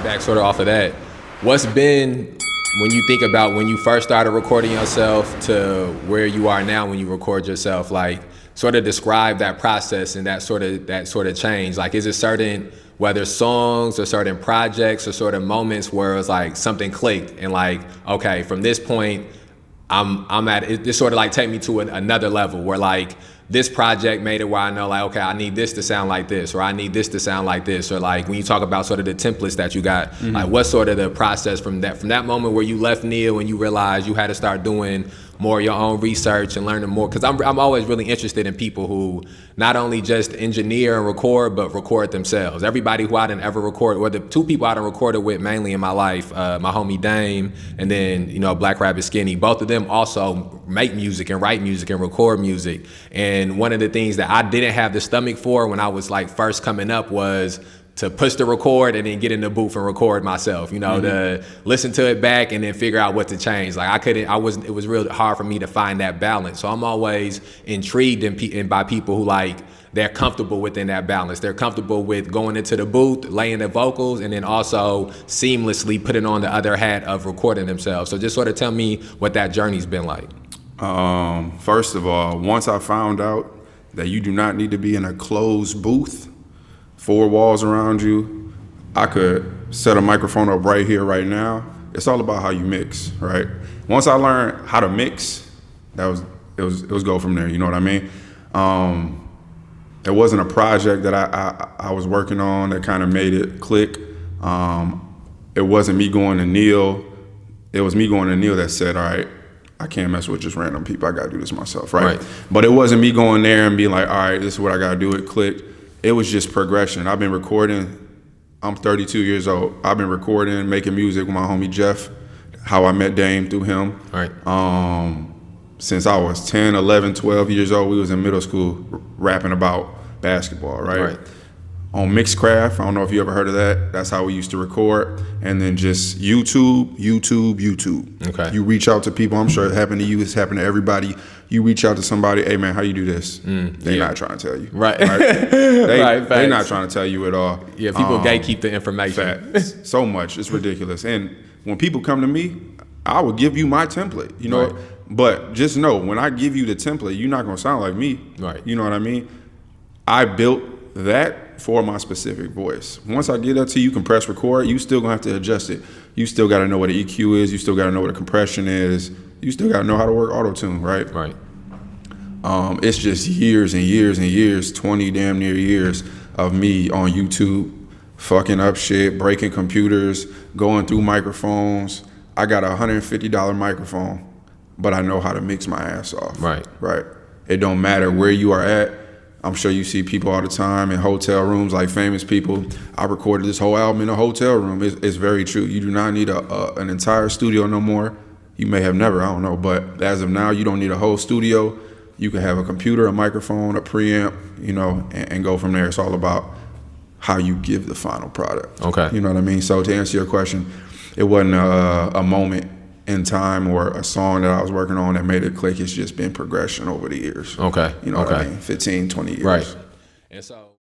piggyback sort of off of that, what's been, when you think about when you first started recording yourself to where you are now when you record yourself, like sort of describe that process and that sort of change. Like, is it certain, whether songs or certain projects or sort of moments where it's like something clicked and like, okay, from this point, I'm at it, this sort of like take me to another level where like this project made it where I know like, okay, I need this to sound like this, or I need this to sound like this, or like when you talk about sort of the templates that you got, like what's sort of the process from that moment where you left Neil and you realized you had to start doing more of your own research and learning more? Because I'm always really interested in people who not only just engineer and record, but record themselves. Everybody who I didn't ever record, or the two people I done recorded with mainly in my life, my homie Dame and then, you know, Black Rabbit Skinny, both of them also make music and write music and record music. And one of the things that I didn't have the stomach for when I was like first coming up was to push the record and then get in the booth and record myself, you know, to listen to it back and then figure out what to change. Like it was real hard for me to find that balance. So I'm always intrigued by people who like, they're comfortable within that balance. They're comfortable with going into the booth, laying the vocals, and then also seamlessly putting on the other hat of recording themselves. So just sort of tell me what that journey's been like. First of all, once I found out that you do not need to be in a closed booth, 4 walls around you, I could set a microphone up right here, right now. It's all about how you mix, right? Once I learned how to mix, it was go from there. You know what I mean? It wasn't a project that I was working on that kind of made it click. It wasn't me going to Neil. It was me going to Neil that said, all right, I can't mess with just random people. I got to do this myself, right? But it wasn't me going there and being like, all right, this is what I got to do. It clicked. It was just progression. I've been recording. I'm 32 years old. I've been recording, making music with my homie Jeff, how I met Dame through him. Since I was 10, 11, 12 years old, we was in middle school rapping about basketball, right? On Mixcraft, I don't know if you ever heard of that. That's how we used to record. And then just YouTube. Okay. You reach out to people. I'm sure it happened to you. It's happened to everybody. You reach out to somebody, hey man, how you do this? They're not trying to tell you. They're not trying to tell you at all. Yeah, people gatekeep the information. Facts. So much. It's ridiculous. And when people come to me, I will give you my template, you know? But just know, when I give you the template, you're not gonna sound like me. You know what I mean? I built that for my specific voice. Once I get that to you, can press record, you still gonna have to adjust it. You still gotta know what the EQ is, you still gotta know what the compression is, you still gotta know how to work auto-tune, right? It's just years and years and years, 20 damn near years of me on YouTube, fucking up shit, breaking computers, going through microphones. I got a $150 microphone, but I know how to mix my ass off. It don't matter where you are at. I'm sure you see people all the time in hotel rooms, like famous people. I recorded this whole album in a hotel room. It's very true. You do not need an entire studio no more. You may have never, I don't know, but as of now, you don't need a whole studio. You can have a computer, a microphone, a preamp, you know, and go from there. It's all about how you give the final product. You know what I mean? So to answer your question, it wasn't a moment in time or a song that I was working on that made it click. It's just been progression over the years. You know what I mean? 15, 20 years. And so